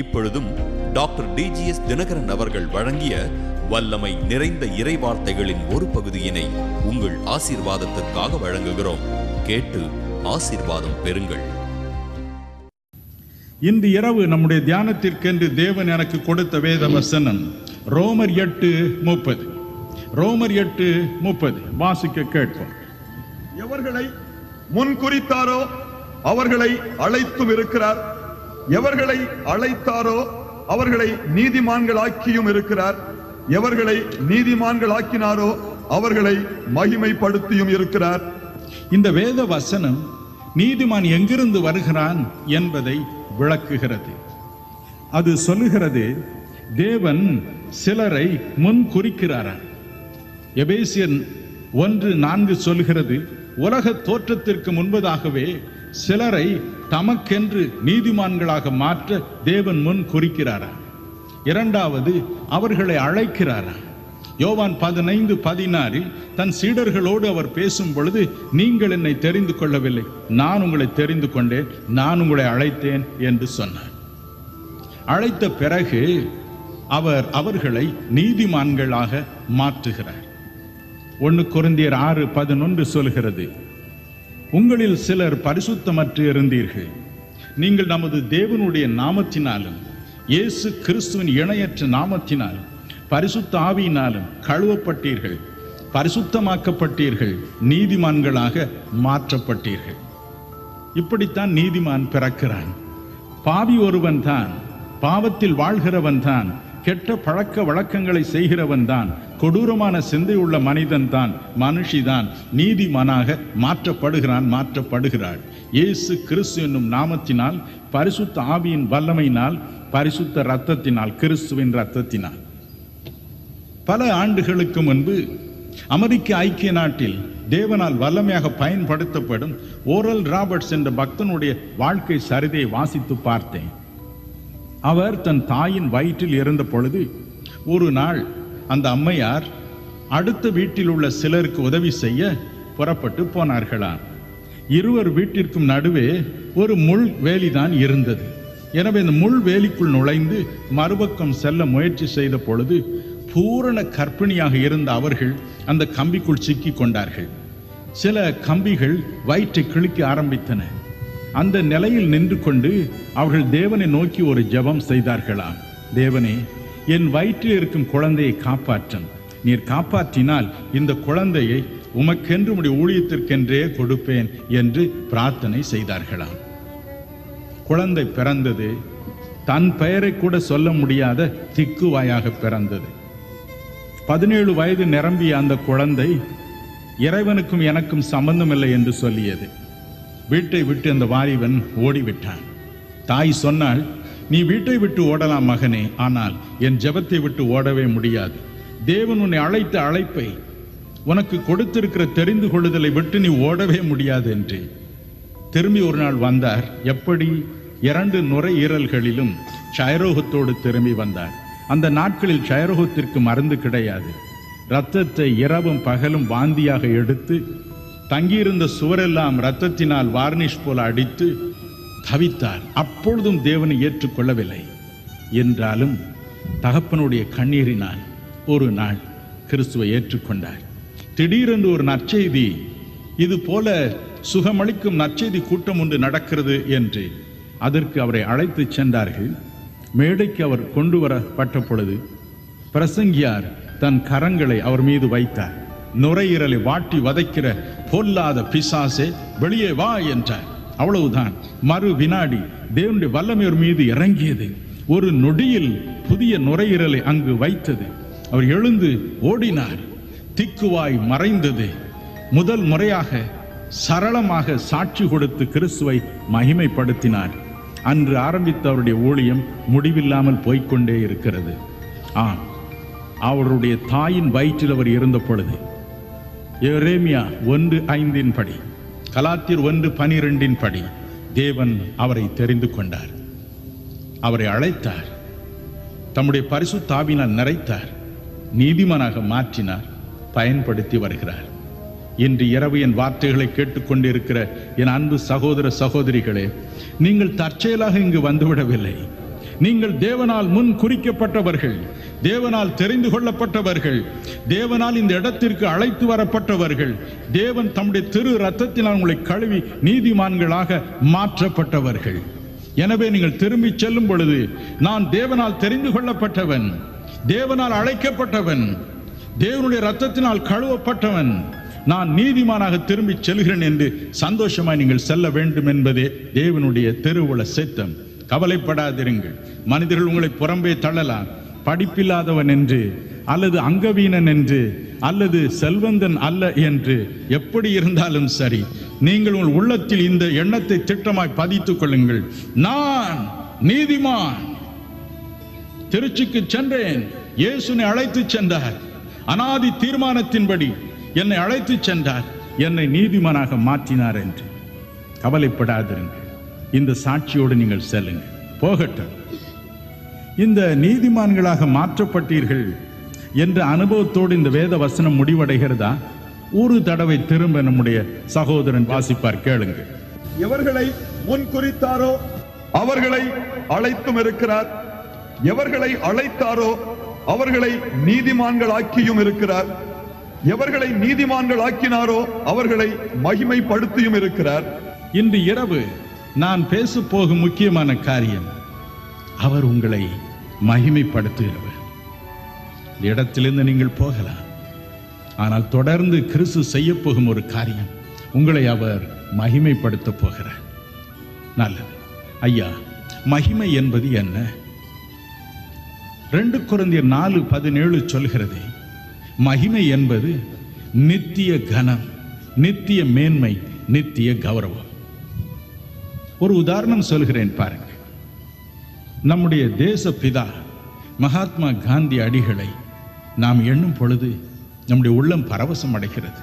இப்பொழுதும் doctor DGS Dinakaran அவர்கள் வழங்கிய வல்லமை நிறைந்த இறைவார்த்தைகளின் ஒரு பகுதியினை உங்கள் ஆசீர்வாதத்திற்காக வழங்குகிறோம். கேட்டு ஆசீர்வாதம் பெறுங்கள். இன்று இரவு நம்முடைய தியானத்திற்கென்று தேவன் எனக்கு கொடுத்த வேத வசனம் ரோமர் 8:30. ரோமர் 8:30 வாசிக்க கேட்போம். எவர்களை முன் குறித்தாரோ அவர்களை அழைத்தும் இருக்கிறார், எவர்களை அழைத்தாரோ அவர்களை நீதிமான்களாக்கியும் இருக்கிறார், எவர்களை நீதிமான்களாக்கினாரோ அவர்களை மகிமைப்படுத்தியும் இருக்கிறார். இந்த வேத வசனம் நீதிமான் எங்கிருந்து வருகிறான் என்பதை விளக்குகிறது. அது சொல்லுகிறது, தேவன் சிலரை முன் குறிக்கிறாராம். எபேசியர் 1:4 சொல்கிறது, உலக தோற்றத்திற்கு முன்பதாகவே சிலரை தமக்கென்று நீதிமான்களாக மாற்ற தேவன் முன் குறிக்கிறாரா. இரண்டாவது, அவர்களை அழைக்கிறாரா. யோவான் 15:16 தன் சீடர்களோடு அவர் பேசும் பொழுது, நீங்கள் என்னை தெரிந்து கொள்ளவில்லை, நான் உங்களை தெரிந்து கொண்டேன், நான் உங்களை அழைத்தேன் என்று சொன்னார். அழைத்த பிறகு அவர் அவர்களை நீதிமான்களாக மாற்றுகிறார். 1 கொரிந்தியர் 6:11 சொல்கிறது, உங்களில் சிலர் பரிசுத்தமற்று இருந்தீர்கள், நீங்கள் நமது தேவனுடைய நாமத்தினாலும் இயேசு கிறிஸ்துவின் இணையற்ற நாமத்தினாலும் பரிசுத்த ஆவியினாலும் கழுவப்பட்டீர்கள், பரிசுத்தமாக்கப்பட்டீர்கள், நீதிமான்களாக மாற்றப்பட்டீர்கள். இப்படித்தான் நீதிமான் பிறக்கிறான். பாவி ஒருவன் தான், பாவத்தில் வாழ்கிறவன் தான், கெட்ட பழக்க வழக்கங்களை செய்கிறவன் தான், கொடூரமான சிந்தை உள்ள மனிதன் தான், மனுஷிதான் நீதிமானாக மாற்றப்படுகிறாள். இயேசு கிறிஸ்து என்னும் நாமத்தினால், பரிசுத்த ஆவியின் வல்லமையினால், பரிசுத்த இரத்தத்தினால், கிறிஸ்துவின் இரத்தத்தினால். பல ஆண்டுகளுக்கு முன்பு அமெரிக்க ஐக்கிய நாட்டில் தேவனால் வல்லமையாக பயன்படுத்தப்படும் ஓரல் ராபர்ட்ஸ் என்ற பக்தனுடைய வாழ்க்கை சரிதையை வாசித்து பார்த்தேன். அவர் தன் தாயின் வயிற்றில் இருந்த பொழுது ஒரு நாள் அந்த அம்மையார் அடுத்த வீட்டில் உள்ள சிலருக்கு உதவி செய்ய புறப்பட்டு போனார்களாம். இருவர் வீட்டிற்கும் நடுவே ஒரு முள் வேலிதான் இருந்தது. எனவே இந்த முள் வேலிக்குள் நுழைந்து மறுபக்கம் செல்ல முயற்சி செய்த பொழுது பூரண கர்ப்பிணியாக இருந்த அவர்கள் அந்த கம்பிக்குள் சிக்கி கொண்டார்கள். சில கம்பிகள் வயிற்றை கிழிக்க ஆரம்பித்தன. அந்த நிலையில் நின்று கொண்டு அவர்கள் தேவனை நோக்கி ஒரு ஜெபம் செய்தார்களாம். தேவனே, என் வயிற்றில் இருக்கும் குழந்தையை காப்பாற்றும், நீர் காப்பாற்றினால் இந்த குழந்தையை உமக்கென்று உம்முடைய ஊழியத்திற்கென்றே கொடுப்பேன் என்று பிரார்த்தனை செய்தார்களாம். குழந்தை பிறந்தது. தன் பெயரை கூட சொல்ல முடியாத திக்குவாயாக பிறந்தது. 17 வயது நிரம்பிய அந்த குழந்தை இறைவனுக்கும் எனக்கும் சம்பந்தமில்லை என்று சொல்லியது. வீட்டை விட்டு அந்த வாலிபன் ஓடிவிட்டான். தாய் சொன்னாள், நீ வீட்டை விட்டு ஓடலாம் மகனே, ஆனால் என் ஜெபத்தை விட்டு ஓடவே முடியாது. தேவன் உன்னை அழைத்த அழைப்பை, உனக்கு கொடுத்திருக்கிற தெரிந்து கொள்ளுதலை விட்டு நீ ஓடவே முடியாது என்று. திரும்பி ஒரு நாள் வந்தார். எப்படி? 2 நுரையீரல்களிலும் க்ஷயரோகத்தோடு திரும்பி வந்தார். அந்த நாட்களில் க்ஷயரோகத்திற்கு மருந்து கிடையாது. இரத்தத்தை இரவும் பகலும் வாந்தியாக எடுத்து தங்கியிருந்த சுவரெல்லாம் இரத்தத்தினால் வார்னிஷ் போல அடித்து தவித்தார். அப்பொழுதும் தேவனை ஏற்றுக்கொள்ளவில்லை. என்றாலும் தகப்பனுடைய கண்ணீரினால் ஒரு நாள் கிறிஸ்துவை ஏற்றுக்கொண்டார். திடீரென்று ஒரு நற்செய்தி, இது போல சுகமளிக்கும் நற்செய்தி கூட்டம் ஒன்று நடக்கிறது என்று அதற்கு அவரை அழைத்து சென்றார்கள். மேடைக்கு அவர் கொண்டு வரப்பட்ட பொழுது பிரசங்கியார் தன் கரங்களை அவர் மீது வைத்தார். நுரையீரலை வாட்டி வதைக்கிற பொல்லாத பிசாசே வெளியே வா என்றார். அவ்வளவுதான். மறு வினாடி தேவனுடைய வல்லமை மீது இறங்கியது. ஒரு நொடியில் புதிய நுரையீரலை அங்கு வைத்தது. அவர் எழுந்து ஓடினார். திக்குவாய் மறைந்தது. முதல் முறையாக சரளமாக சாட்சி கொடுத்து கிறிஸ்துவை மகிமைப்படுத்தினார். அன்று ஆரம்பித்த அவருடைய ஊழியம் முடிவில்லாமல் போய்கொண்டே இருக்கிறது. ஆம், அவருடைய தாயின் வயிற்றில் அவர் இருந்த பொழுது எரேமியா 1:5 படி, கலாத்தியர் 1:12 படி தேவன் அவரை தெரிந்து கொண்டார். அவரை அழைத்தார், தம்முடைய பரிசுத்த ஆவியினால் நிறைத்தார், நீதிமானாக மாற்றினார், பயன்படுத்தி வருகிறார். இன்று இரவு என் வார்த்தைகளை கேட்டுக்கொண்டிருக்கிற என் அன்பு சகோதர சகோதரிகளே, நீங்கள் தற்செயலாக இங்கு வந்துவிடவில்லை. நீங்கள் தேவனால் முன் குறிக்கப்பட்டவர்கள், தேவனால் தெரிந்து கொள்ளப்பட்டவர்கள், தேவனால் இந்த இடத்திற்கு அழைத்து வரப்பட்டவர்கள். தேவன் தம்முடைய திரு ரத்தத்தினால் உங்களை கழுவி நீதிமான்களாக மாற்றப்பட்டவர்கள். எனவே நீங்கள் திரும்பி செல்லும் பொழுது, நான் தேவனால் தெரிந்து கொள்ளப்பட்டவன், தேவனால் அழைக்கப்பட்டவன், தேவனுடைய ரத்தத்தினால் கழுவப்பட்டவன், நான் நீதிமானாக திரும்பி செல்கிறேன் என்று சந்தோஷமாய் நீங்கள் செல்ல வேண்டும் என்பதே தேவனுடைய திருவுள சித்தம். கவலைப்படாதிருங்கள். மனிதர்கள் உங்களை புறம்பே தள்ளலாம், படிப்பில்லாதவன் என்று, அல்லது அங்கவீனன் என்று, அல்லது செல்வந்தன் அல்ல என்று. எப்படி இருந்தாலும் சரி, நீங்கள் உங்கள் உள்ளத்தில் இந்த எண்ணத்தை திட்டமாய் பதித்துக் கொள்ளுங்கள். நான் நீதிமான். திருச்சிக்கு சென்றேன், இயேசுனை அழைத்து சென்றார், அனாதி தீர்மானத்தின்படி என்னை அழைத்து சென்றார், என்னை நீதிமானாக மாற்றினார் என்று. கவலைப்படாதிருங்கள். இந்த சாட்சியோடு நீங்கள் செல்லுங்கள். போகட்டும். இந்த நீதிமான்களாக மாற்றப்பட்டீர்கள் என்ற அனுபவத்தோடு இந்த வேத வசனம் முடிவடைகிறதா? ஒரு தடவை திரும்ப நம்முடைய சகோதரன் வாசிப்பார், கேளுங்கள். எவர்களை முன் குறித்தாரோ அவர்களை அழைத்தும் இருக்கிறார், எவர்களை அழைத்தாரோ அவர்களை நீதிமான்கள் ஆக்கியும் இருக்கிறார், எவர்களை நீதிமான்கள் ஆக்கினாரோ அவர்களை மகிமைப்படுத்தியும் இருக்கிறார். இன்று இரவு நான் பேச போகும் முக்கியமான காரியம், அவர் உங்களை மகிமைப்படுத்துகிறவர். இந்த இடத்திலிருந்து நீங்கள் போகலாம், ஆனால் தொடர்ந்து கிறிஸ்து செய்ய போகும் ஒரு காரியம், உங்களை அவர் மகிமைப்படுத்த போகிறார். நல்லது ஐயா, மகிமை என்பது என்ன? 2 கொரிந்தியர் 4:17 சொல்கிறது, மகிமை என்பது நித்திய கனம், நித்திய மேன்மை, நித்திய கௌரவம். ஒரு உதாரணம் சொல்கிறேன் பாருங்கள். நம்முடைய தேச பிதா மகாத்மா காந்தி அடிகளை நாம் எண்ணும் பொழுது நம்முடைய உள்ளம் பரவசம் அடைகிறது.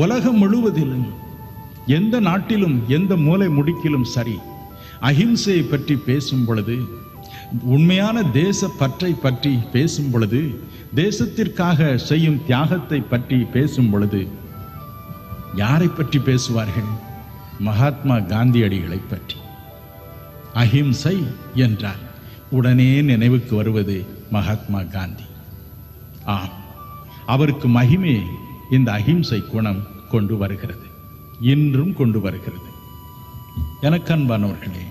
உலகம் முழுவதிலும், எந்த நாட்டிலும், எந்த மூலை முடுக்கிலும் சரி, அஹிம்சையை பற்றி பேசும் பொழுது, உண்மையான தேச பற்றை பற்றி பேசும் பொழுது, தேசத்திற்காக செய்யும் தியாகத்தை பற்றி பேசும் பொழுது யாரை பற்றி பேசுவார்கள்? மகாத்மா காந்தியடிகளை பற்றி. அஹிம்சை என்றால் உடனே நினைவுக்கு வருவது மகாத்மா காந்தி. ஆம், அவருக்கு மகிமை இந்த அஹிம்சை குணம் கொண்டு வருகிறது, இன்றும் கொண்டு வருகிறது. எனக்கு அன்பானவர்களே,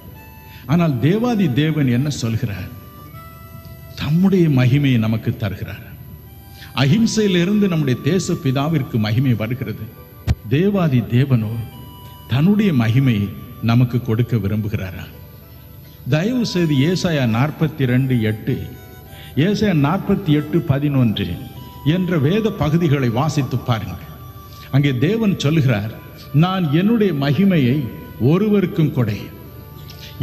ஆனால் தேவாதி தேவன் என்ன சொல்கிறார்? தம்முடைய மகிமையை நமக்கு தருகிறார். அஹிம்சையிலிருந்து நம்முடைய தேச பிதாவிற்கு மகிமை வருகிறது. தேவாதி தேவனோ தன்னுடைய மகிமையை நமக்கு கொடுக்க விரும்புகிறாரா? தயவு செய்து ஏசாயா 42:8, ஏசாயா 48:11 என்ற வேத பகுதிகளை வாசித்து பாருங்கள். அங்கே தேவன் சொல்கிறார், நான் என்னுடைய மகிமையை ஒருவருக்கும் கொடேன்,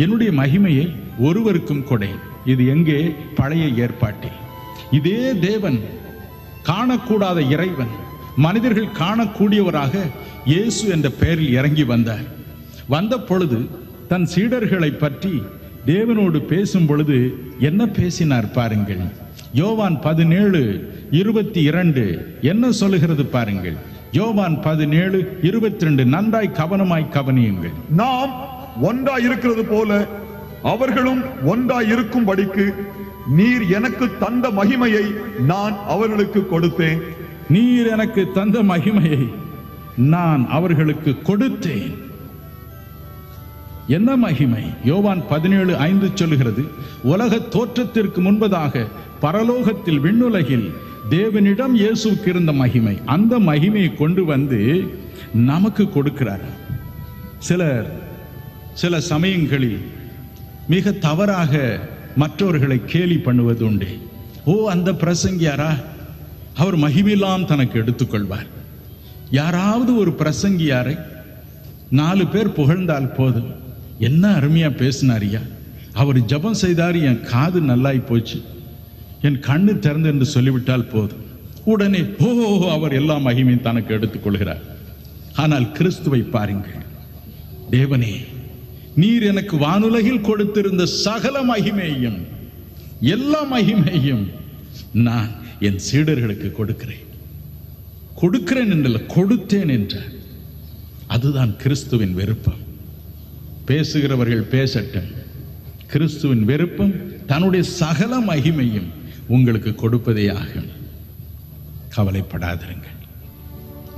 என்னுடைய மகிமையை ஒருவருக்கும் கொடேன். இது எங்கே? பழைய ஏற்பாட்டில். இதே தேவன், காணக்கூடாத இறைவன், மனிதர்கள் காணக்கூடியவராக இயேசு என்ற பெயரில் இறங்கி வந்தார். வந்த பொழுது தன் சீடர்களை பற்றி தேவனோடு பேசும் பொழுது என்ன பேசினார் பாருங்கள். யோவான் 17:22 என்ன சொல்லுகிறது பாருங்கள். யோவான் 17:22 நன்றாய் கவனமாய் கவனியுங்கள். நாம் ஒன்றாய் இருக்கிறது போல அவர்களும் ஒன்றாய் இருக்கும்படிக்கு நீர் எனக்கு தந்த மகிமையை நான் அவர்களுக்கு கொடுத்தேன். நீர் எனக்கு தந்த மகிமையை நான் அவர்களுக்கு கொடுத்தேன். என்ன மகிமை? யோவான் 17:5 சொல்லுகிறது, உலக தோற்றத்திற்கு முன்பதாக பரலோகத்தில், விண்ணுலகில் தேவனிடம் இயேசுவுக்கு இருந்த மகிமை, அந்த மகிமையை கொண்டு வந்து நமக்கு கொடுக்கிறார். சில சமயங்களில் மிக தவறாக மற்றவர்களை கேலி பண்ணுவது உண்டு. ஓ, அந்த பிரசங்கியாரா, அவர் மகிமையெல்லாம் தனக்கு எடுத்துக்கொள்வார். யாராவது ஒரு பிரசங்கியாரை 4 பேர் புகழ்ந்தால் போதும், என்ன அருமையா பேசினாரியா, அவர் ஜெபம் செய்தார், என் காது நல்லாய் போச்சு, என் கண்ணு திறந்து என்று சொல்லிவிட்டால் போதும், உடனே ஓ அவர் எல்லா மகிமையும் தனக்கு எடுத்துக்கொள்கிறார். ஆனால் கிறிஸ்துவை பாருங்கள். தேவனே, நீர் எனக்கு வானுலகில் கொடுத்திருந்த சகல மகிமையும், எல்லா மகிமையும் நான் என் சீடர்களுக்கு கொடுக்கிறேன். கொடுக்கிறேன் என்றல்ல, கொடுத்தேன் என்றார். அதுதான் கிறிஸ்துவின் விருப்பம். பேசுகிறவர்கள் பேசட்டும், கிறிஸ்துவின் விருப்பம் தன்னுடைய சகல மகிமையும் உங்களுக்கு கொடுப்பதே ஆகும். கவலைப்படாதிருங்கள்.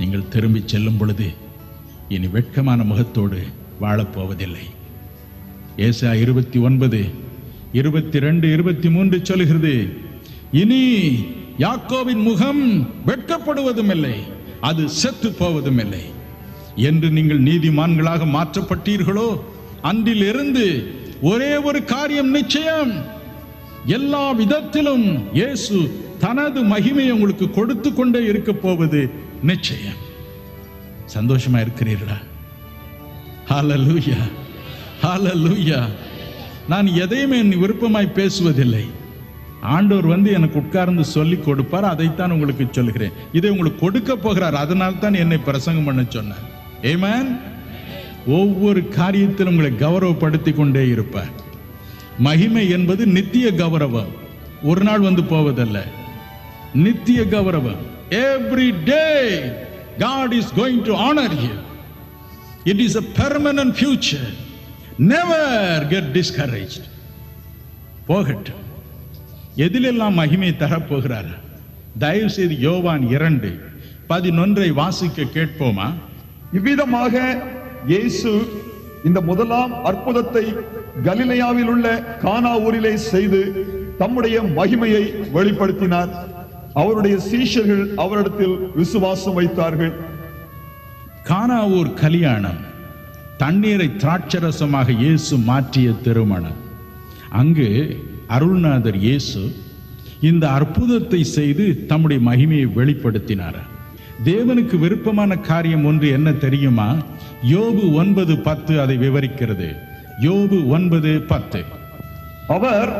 நீங்கள் திரும்பி செல்லும் பொழுது இனி வெட்கமான முகத்தோடு வாழப்போவதில்லை. ஏசாயா 29:22-23 சொல்கிறது, இனி யாக்கோபின் முகம் வெட்கப்படுவதும் இல்லை, அது செத்து போவதும் இல்லை. என்று நீங்கள் நீதிமான்களாக மாற்றப்பட்டீர்களோ அன்றிலிருந்து ஒரே ஒரு காரியம் நிச்சயம், எல்லா விதத்திலும் இயேசு தனது மகிமையை உங்களுக்கு கொடுத்து கொண்டே இருக்க போவது நிச்சயம். சந்தோஷமா இருக்கிறீர்களா? ஹல்லேலூயா, ஹல்லேலூயா. நான் எதையுமே விருப்பமாய் பேசுவதில்லை. ஆண்டவர் எனக்கு உட்கார்ந்து சொல்லி கொடுப்பார், அதைத்தான் உங்களுக்கு சொல்கிறேன். இதை உங்களுக்கு கொடுக்க போகிறார், அதனால் தான் என்னை பிரசங்கம் பண்ண சொன்னார். ஆமென். ஒவ்வொரு காரியத்திலும் உங்களை கௌரவப்படுத்தி கொண்டே இருப்பார். மகிமை என்பது நித்திய கௌரவம், ஒரு நாள் போவதல்ல, நித்திய கௌரவம். Every day God is going to honor you. It is a permanent future. Never get discouraged. போகட்டும். எதிலெல்லாம் மகிமை தரப்போகிறார்? தயவு செய்து யோவான் 2:11 வாசிக்க கேட்போமா? இவ்விதமாக இயேசு இந்த முதலாம் அற்புதத்தை கலிலேயாவில் உள்ள கானா ஊரிலே செய்து தம்முடைய மகிமையை வெளிப்படுத்தினார். அவருடைய சீஷர்கள் அவரிடத்தில் விசுவாசம் வைத்தார்கள். கானா ஊர் கல்யாணம், தண்ணீரை திராட்சரசமாக இயேசு மாற்றிய திருமணம். அங்கு அருள்நாதர் இயேசு இந்த அற்புதத்தை செய்து தம்முடைய மகிமையை வெளிப்படுத்தினார். தேவனுக்கு விருப்பமான காரியம் ஒன்று என்ன தெரியுமா? யோபு 9:10 அதை விவரிக்கிறது. யோபு 9:10. அவர்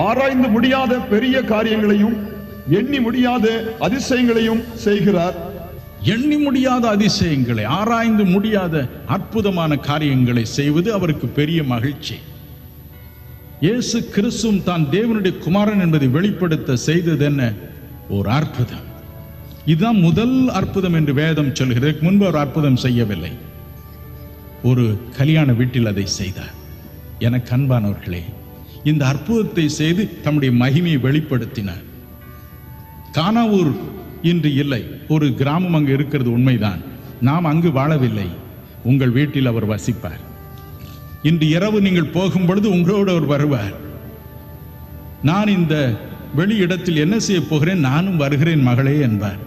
ஆராய்ந்து முடியாத பெரிய காரியங்களையும் எண்ணி முடியாத அதிசயங்களையும் செய்கிறார். எண்ணி முடியாத அதிசயங்களை, ஆராய்ந்து முடியாத அற்புதமான காரியங்களை செய்வது அவருக்கு பெரிய மகிழ்ச்சி. இயேசு கிறிஸ்துவும் தான் தேவனுடைய குமாரன் என்பதை வெளிப்படுத்த செய்தது என்ன? ஒரு அற்புதம். இதுதான் முதல் அற்புதம் என்று வேதம் சொல்கிறது. முன்பு ஒரு அற்புதம் செய்யவில்லை. ஒரு கல்யாண வீட்டில் அதை செய்தார். எனக்கு அன்பானவர்களே, இந்த அற்புதத்தை செய்து தம்முடைய மகிமையை வெளிப்படுத்தினார். கானாவூர் இன்று இல்லை, ஒரு கிராமம் அங்கு இருக்கிறது உண்மைதான். நாம் அங்கு வாழவில்லை. உங்கள் வீட்டில் அவர் வசிப்பார். இன்று இரவு நீங்கள் போகும் பொழுது உங்களோடு அவர் வருவார். நான் இந்த வெளி இடத்தில் என்ன செய்ய போகிறேன்? நானும் வருகிறேன் மகளே என்பார்.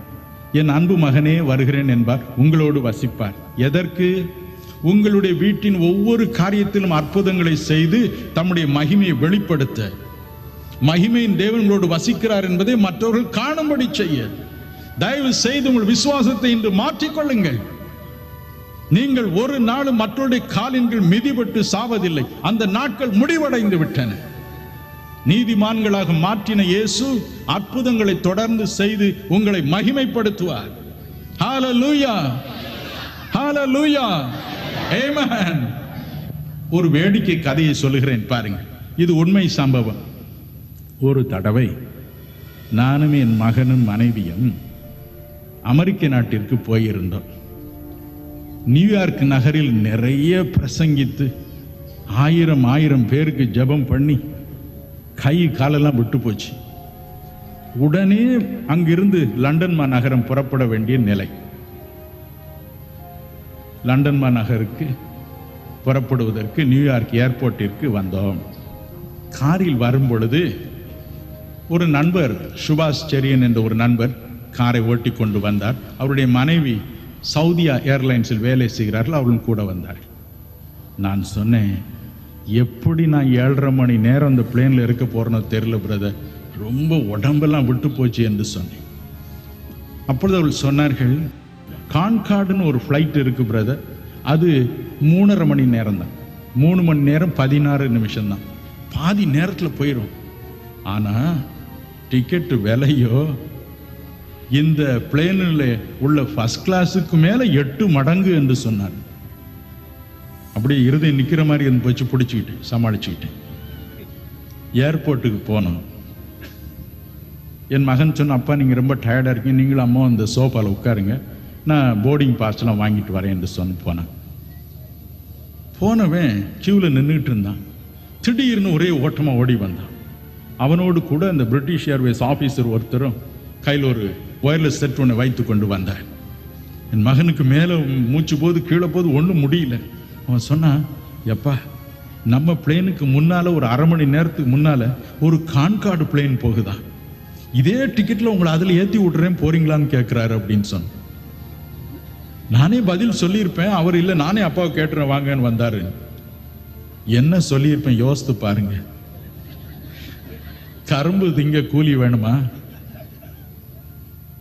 என் அன்பு மகனே வருகிறேன் என்பார். உங்களோடு வசிப்பார். எதற்கு? உங்களுடைய வீட்டின் ஒவ்வொரு காரியத்திலும் அற்புதங்களை செய்து தம்முடைய மகிமையை வெளிப்படுத்த, மகிமையின் தேவனோடு வசிக்கிறார் என்பதை மற்றவர்கள் காணும்படி செய்ய. தயவு செய்து உங்கள் விசுவாசத்தை இன்று மாற்றிக்கொள்ளுங்கள். நீங்கள் ஒரு நாளும் மற்றவருடைய காலின்கள் மிதிபட்டு சாவதில்லை. அந்த நாட்கள் முடிவடைந்து விட்டன. நீதிமான்களாக மாற்றின இயேசு அற்புதங்களை தொடர்ந்து செய்து உங்களை மகிமைப்படுத்துவார். ஹல்லேலூயா, ஹல்லேலூயா, ஆமென். ஒரு வேடிக்கை கதையை சொல்லுகிறேன் பாருங்க. இது உண்மை சம்பவம். ஒரு தடவை நானும் என் மகனும் மனைவியும் அமெரிக்க நாட்டிற்கு போயிருந்தோம். நியூயார்க் நகரில் நிறைய பிரசங்கித்து 1000 பேருக்கு ஜெபம் பண்ணி கை காலெல்லாம் விட்டு போச்சு. உடனே அங்கிருந்து லண்டன் மாநகரம் புறப்பட வேண்டிய நிலை. லண்டன் மாநகருக்கு புறப்படுவதற்கு நியூயார்க் ஏர்போர்ட்டிற்கு வந்தோம். காரில் வரும் பொழுது ஒரு நண்பர், சுபாஷ் செரியன் என்ற ஒரு நண்பர் காரை ஓட்டி கொண்டு வந்தார். அவருடைய மனைவி சவுதியா ஏர்லைன்ஸில் வேலை செய்கிறார்கள், அவளும் கூட வந்தார். நான் சொன்னேன், எப்படி நான் 7.5 மணி நேரம் அந்த பிளேனில் இருக்க போறேனோ தெரியல பிரதர், ரொம்ப உடம்பெல்லாம் விட்டு போச்சு என்று சொன்னேன். அப்பொழுது அவர்கள் சொன்னார்கள், கான்கார்டுன்னு ஒரு ஃப்ளைட் இருக்கு பிரதர், அது 3.5 மணி நேரம் தான், 3 மணி நேரம் 16 நிமிஷம் தான், பாதி நேரத்தில் போயிடும். ஆனால் டிக்கெட்டு விலையோ இந்த பிளேனில் உள்ள ஃபர்ஸ்ட் கிளாஸுக்கு மேலே 8 மடங்கு என்று சொன்னார். அப்படியே இருதயம் நிற்கிற மாதிரி இருந்து வச்சு பிடிச்சிக்கிட்டேன், சமாளிச்சுக்கிட்டேன். ஏர்போர்ட்டுக்கு போனோம். என் மகன் சொன்ன, அப்பா நீங்கள் ரொம்ப டயர்டாக இருக்கீங்க, நீங்களும் அம்மா அந்த சோஃபாவில் உட்காருங்க, நான் போர்டிங் பாஸ்லாம் வாங்கிட்டு வரேன் என்று போனேன். போனவன் கியூவில் நின்றுட்டு இருந்தான். திடீர்னு ஒரே ஓட்டமா ஓடி வந்தான். அவனோடு கூட அந்த பிரிட்டிஷ் ஏர்வேஸ் ஆபீசர் ஒருத்தரும் கையில் ஒரு ஒயர்லெஸ் செட் ஒன்று வைத்து கொண்டு வந்தார். என் மகனுக்கு மேலே மூச்சு போது கீழே போது ஒன்றும் முடியல. அவன் சொன்னான், எப்பா நம்ம பிளேனுக்கு முன்னால ஒரு அரை மணி நேரத்துக்கு முன்னால ஒரு கான்கார்டு பிளேன் போகுதான், இதே டிக்கெட்ல உங்களை அதுல ஏத்தி விட்டுறேன், போறீங்களான்னு கேட்கிறாரு அப்படின்னு சொன்ன. நானே பதில் சொல்லியிருப்பேன், அவர் இல்லை நானே அப்பாவை கேட்டுறேன் வாங்கன்னு வந்தாரு. என்ன சொல்லியிருப்பேன் யோசித்து பாருங்க. கரும்பு திங்க கூலி வேணுமா?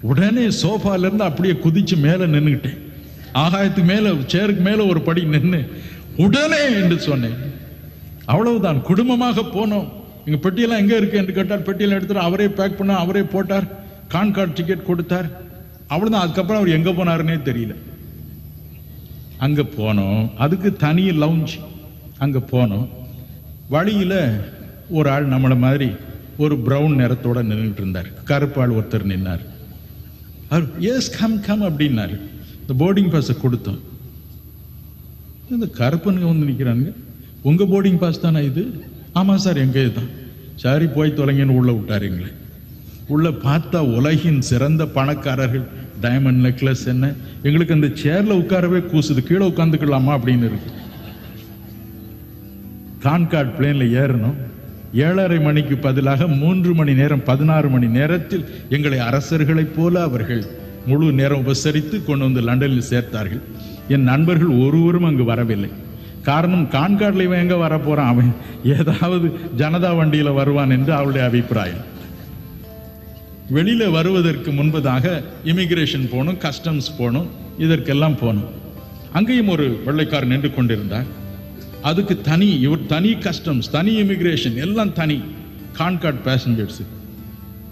உடனே சோஃபால இருந்து அப்படியே குதிச்சு மேல நின்னுக்கிட்டேன். ஆகாயத்துக்கு மேல சேருக்கு மேல ஒரு படி நின்று உடனே என்று சொன்னேன். அவ்வளவுதான். குடும்பமாக போனோம். எங்க பெட்டியெல்லாம் எங்க இருக்கு என்று கேட்டார். பெட்டியெல்லாம் எடுத்துட்டு அவரே பேக் பண்ண, அவரே போட்டார், கான்கார்டு டிக்கெட் கொடுத்தார். அவ்வளவுதான். அதுக்கப்புறம் அவர் எங்க போனாருன்னே தெரியல. அங்க போனோம், அதுக்கு தனி லவுஞ்ச். அங்க போனோம். வழியில ஒரு ஆள் நம்மள மாதிரி ஒரு பிரவுன் நிறத்தோட நின்றுட்டு இருந்தார். கருப்பு ஆள் ஒருத்தர் நின்னார். அவர் எஸ் கம் கம் அப்படின்னாரு. இந்த போர்டிங் பாஸை கொடுத்தோம். இந்த கருப்பனுங்க வந்து நிற்கிறாங்க. உங்க போர்டிங் பாஸ் தானே இது? ஆமாம் சார், எங்கே தான். சரி போய் தொலைங்கன்னு உள்ள விட்டாருங்களே. உள்ள பார்த்தா உலகின் சிறந்த பணக்காரர்கள், டைமண்ட் நெக்லஸ் என்ன. எங்களுக்கு அந்த சேர்ல உட்காரவே கூசுது, கீழே உட்காந்துக்கலாமா அப்படின்னு இருக்கு. கான்கார்டு பிளேன்ல ஏறணும். 7:30 மணிக்கு பதிலாக 3 மணி நேரம் 16 மணி நேரத்தில் எங்களை அரசர்களைப் போல அவர்கள் முழு நேரம் உபசரித்து கொண்டு வந்து லண்டனில் சேர்த்தார்கள். என் நண்பர்கள் ஒருவரும் அங்கு வரவில்லை. காரணம், கான்கார்டில் இவன் எங்க வர போறான், அவன் ஏதாவது ஜனதா வண்டியில வருவான் என்று அவளுடைய அபிப்பிராயம். வெளியில வருவதற்கு முன்பதாக இமிகிரேஷன் போகணும், கஸ்டம்ஸ் போகணும், இதற்கெல்லாம் போகணும். அங்கேயும் ஒரு வெள்ளைக்காரர் நின்று கொண்டிருந்தார். அதுக்கு தனி, இவர் தனி கஸ்டம்ஸ், தனி இமிகிரேஷன், எல்லாம் தனி. Concord passengers.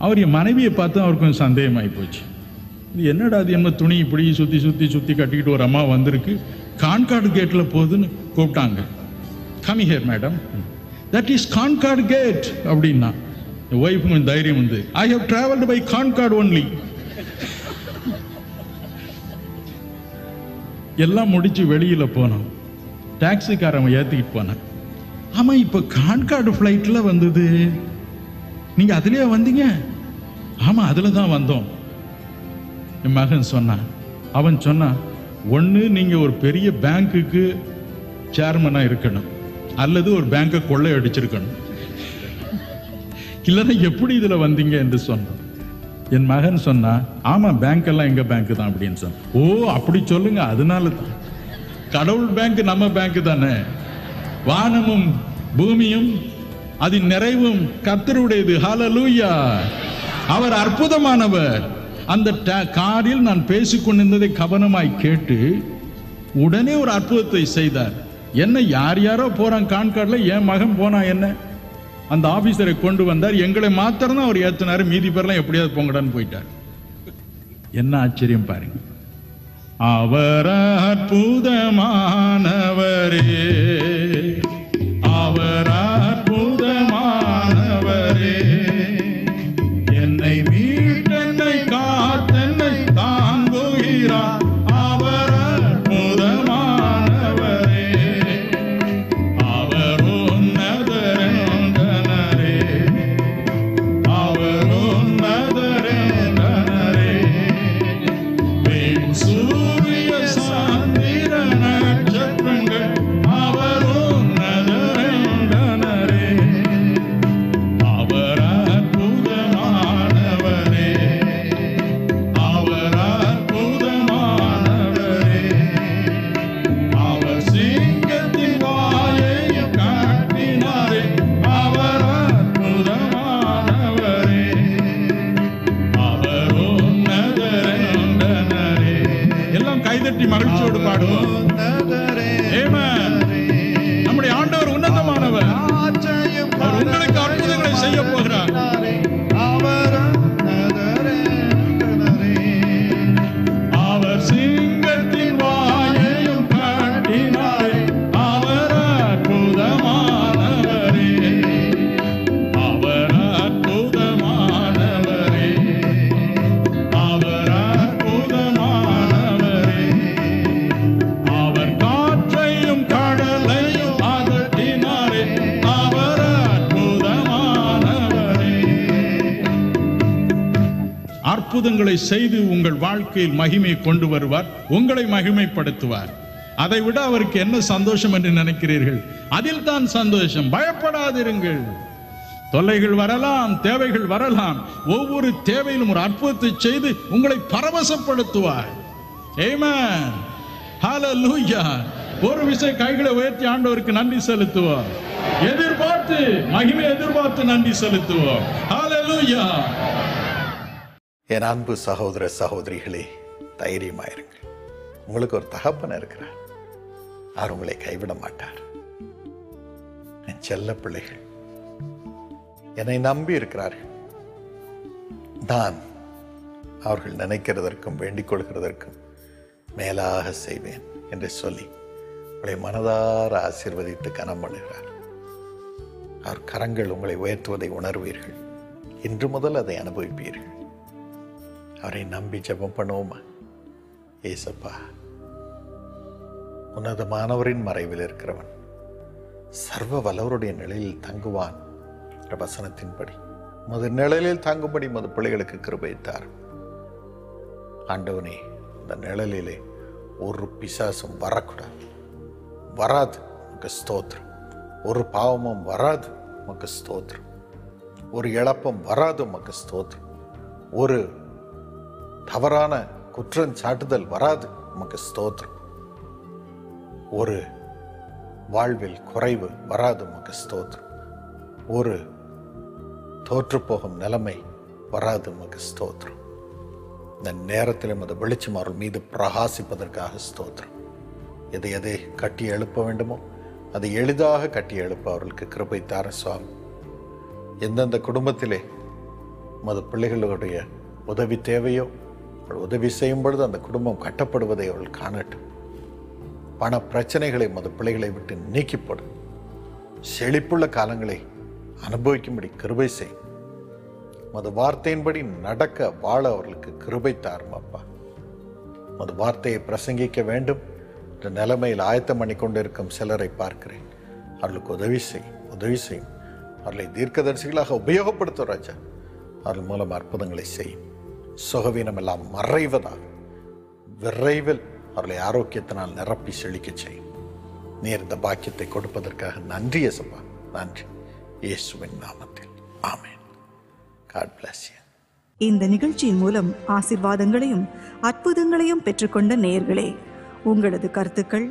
அவர் என் மனைவியை பார்த்து அவருக்கு கொஞ்சம் சந்தேகமாகி போச்சு. இது என்னடா அது, என்ன துணி இப்படி சுத்தி சுத்தி சுத்தி கட்டிக்கிட்டு ஒரு அம்மா வந்திருக்கு, கான்கார்டு கேட்ல போகுதுன்னு கூப்பிட்டாங்க. Come here madam, that is Concorde gate அப்படின்னா. என் ஒய்ஃபுக்கு கொஞ்சம் தைரியம் வந்து, I have travelled by Concorde only. எல்லாம் முடிச்சு வெளியில போனோம். டாக்ஸிக்காரன் ஏத்திக்கிட்டு போனான். ஆமா, இப்ப கான்கார்டு பிளைட்ல வந்தது, நீங்க அதுலயே வந்தீங்க? ஆமா, அதுல தான் வந்தோம். என் மகன் சொன்னான். அவன் சொன்னான், ஒண்ணு நீங்க ஒரு பெரிய பேங்குக்கு சேர்மனா இருக்கணும், அல்லது ஒரு பேங்கை கொள்ளை அடிச்சிருக்கணும், இல்லைன்னா எப்படி இதுல வந்தீங்க என்று சொன்னான். என் மகன் சொன்னா, ஆமா பேங்க் எல்லாம் எங்க பேங்க் தான் அப்படின்னு சொன்ன. ஓ அப்படி சொல்லுங்க, அதனால தான். கடவுள் பேங்க் நம்ம பேங்க் தானே. வானமும் பூமியும் அதன் நிறைவும் கர்த்தருடையது. ஹல்லேலூயா. அவர் அற்புதமானவர். அந்த காரில் நான் பேசிக் கொண்டிருந்ததை கவனமாய் கேட்டு உடனே ஒரு அற்புதத்தை செய்தார். என்ன, யார் யாரோ போறான் கான்கார்ட்ல, என் மகன் போனா என்ன, அந்த ஆபீசரை கொண்டு வந்தார். எங்களை மாத்திரம் தான் அவர் ஏத்தினாரு, மீதி பேர்லாம் எப்படியாவது போங்கடான்னு போயிட்டார். என்ன ஆச்சரியம் பாருங்க. அவர் அற்புதமானவரே, அவர் அற்புதமானவரே, என்னை மீட்டென்னை காத்தென்னை தாங்குகிறார். அவர் அற்புதமானவரே, அவர் உன்னதரே, அவர் உன்னதரே, சூரிய சாந்திர நட்சத்திரங்கள் அவர் உன்னதரே, அவர் அற்புதமானவரே, அவர் அற்புதமானவரே, அவர் சிங்கத்தின் வாயை காட்டினாரே, அவர் அற்புதமானவரே, அவர் உன்னதரே. எல்லாம் கைதட்டி மகிழ்ச்சியோடு பாடுவோம். ஆமென். நம்முடைய ஆண்டவர் உன்னதமானவர். அவர் உங்களுக்கு அற்புதங்களை செய்ய போகிறார். அவர் சிங்கத்தின் வாயையும் காட்டினாரே, அவர் அற்புதமானவரே, அவர் அற்புதமானவரே, அவர் அற்புதமானவரே, அவர் காற்றையும் கடலையும் அதட்டினாரே, அவர் அற்புதங்களை செய்து உங்கள் வாழ்க்கையில் மகிமை கொண்டு வருவார், உங்களை மகிமைப்படுத்துவார். அதை விட அவருக்கு என்ன சந்தோஷம் என்று நினைக்கிறீர்கள்? அதில் தான் சந்தோஷம். பயப்படாதிருங்கள். தொல்லைகள் வரலாம், தேவைகள் வரலாம். ஒவ்வொரு தேவையிலும் ஒரு அற்புதத்தை செய்து உங்களை பரவசப்படுத்துவார். ஆமென், ஹல்லேலூயா. ஒரு விஷயம் கைகளை உயர்த்தி ஆண்டவருக்கு நன்றி செலுத்துவோம். எதிர்பார்த்து மகிமை எதிர்பார்த்து நன்றி செலுத்துவோம். ஹல்லேலூயா. என் அன்பு சகோதர சகோதரிகளே, தைரியமாயிருங்கள். உங்களுக்கு ஒரு தகப்பன் இருக்கிறார். அவர் உங்களை கைவிட மாட்டார். என் செல்ல பிள்ளைகள் என்னை நம்பி இருக்கிறார்கள். நான் அவர்கள் நினைக்கிறதற்கும் வேண்டிக் கொள்கிறதற்கும் மேலாக செய்வேன் என்று சொல்லி உங்களை மனதார ஆசீர்வதித்து கனம் பண்ணுகிறார். அவர் கரங்கள் உங்களை உயர்த்துவதை உணர்வீர்கள். இன்று முதல் அதை அனுபவிப்பீர்கள். அவரை நம்பி ஜெபம் பண்ணுவோமா? ஏசப்பா, உன்னதமானவரின் மறைவில் இருக்கிறவன் சர்வ வல்லவருடைய நிழலில் தங்குவான் என்ற வசனத்தின்படி மது நிழலில் தங்கும்படி மது பிள்ளைகளுக்கு கிருபை தாரும். ஆண்டவனே, இந்த நிழலிலே ஒரு பிசாசும் வரக்கூடாது, வராது. உமக்கு ஸ்தோத்திரம். ஒரு பாவமும் வராது. உமக்கு ஸ்தோத்திரம். ஒரு இழப்பும் வராது. உமக்கு ஸ்தோத்திரம். ஒரு தவறான குற்றம் சாட்டுதல் வராது. உமக்கு ஸ்தோத்திரம். ஒரு வாழ்வில் குறைவு வராது. உமக்கு ஸ்தோத்திரம். ஒரு தோற்றுப்போகும் நிலைமை வராது. உமக்கு ஸ்தோத்திரம். இந்த நேரத்தில் அந்த வெளிச்சம் அவர்கள் மீது பிரகாசிப்பதற்காக ஸ்தோத்திரம். எதை கட்டி எழுப்ப வேண்டுமோ அதை எளிதாக கட்டி எழுப்ப அவர்களுக்கு கிருபை தார சுவாமி. எந்தெந்த குடும்பத்திலே மது பிள்ளைகளுடைய உதவி தேவையோ உதவி செய்யும் பொழுது அந்த குடும்பம் கட்டப்படுவதை அவர்கள் காணட்டும். பண பிரச்சனைகளை மது பிள்ளைகளை விட்டு நீக்கிப்படும். செழிப்புள்ள காலங்களை அனுபவிக்கும்படி கிருபை செய்யும். மது வார்த்தையின்படி நடக்க வாழ அவர்களுக்கு கிருபை தாரும் அப்பா. மது வார்த்தையை பிரசங்கிக்க வேண்டும் என்ற நிலைமையில் ஆயத்தம் பண்ணி கொண்டிருக்கும் சிலரை பார்க்கிறேன். அவர்களுக்கு உதவி செய்யும். அவர்களை தீர்க்கதரிசிகளாக உபயோகப்படுத்தும் ராஜா. அவர்கள் மூலம் அற்புதங்களை செய்யும். சுகவீனம் எல்லாம் மறைவதாக விரைவில் அவர்களை ஆரோக்கியத்தினால் நிரப்பி செழிக்க செய்யும். நீர் இந்த பாக்கியத்தை கொடுப்பதற்காக நன்றி இயேசுப்பா. நன்றி. இயேசுவின் நாமத்தில் ஆமென். God bless you. இந்த நிகழ்ச்சியின் மூலம் ஆசீர்வாதங்களையும் அற்புதங்களையும் பெற்றுக்கொண்ட நேயர்களே, உங்களது கருத்துக்கள்,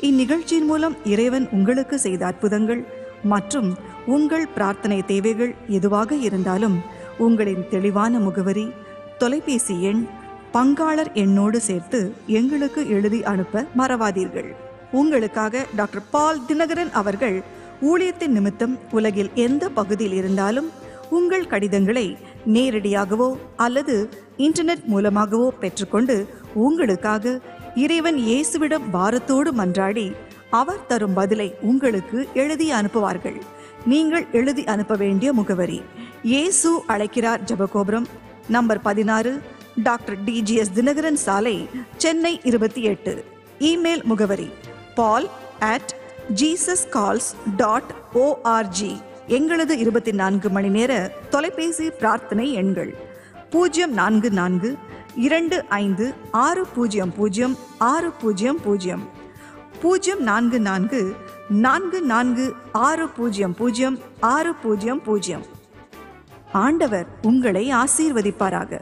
இந்நிகழ்ச்சியின் மூலம் இறைவன் உங்களுக்கு செய்த அற்புதங்கள் மற்றும் உங்கள் பிரார்த்தனை தேவைகள் எதுவாக இருந்தாலும் உங்களின் தெளிவான முகவரி, தொலைபேசி எண், பங்காளர் எண்ணோடு சேர்த்து எங்களுக்கு எழுதி அனுப்ப மறவாதீர்கள். உங்களுக்காக டாக்டர் பால் தினகரன் அவர்கள் ஊழியத்தின் நிமித்தம் உலகில் எந்த பகுதியில் இருந்தாலும் உங்கள் கடிதங்களை நேரடியாகவோ அல்லது இன்டர்நெட் மூலமாகவோ பெற்றுக்கொண்டு உங்களுக்காக இறைவன் இயேசுவிடம் பாரத்தோடு மன்றாடி அவர் தரும் பதிலை உங்களுக்கு எழுதி அனுப்புவார்கள். நீங்கள் எழுதி அனுப்ப வேண்டிய முகவரி: இயேசு அழைக்கிறார், ஜெபகோபுரம், நம்பர் 16, டாக்டர் DGS தினகரன் சாலை, சென்னை 28. இமெயில் முகவரி paul@jesuscalls.org. எங்களது 24 மணி நேர தொலைபேசி பிரார்த்தனை எண்கள் 044 25 600 600 044 44 600 600. ஆண்டவர் உங்களை ஆசீர்வதிப்பாராக.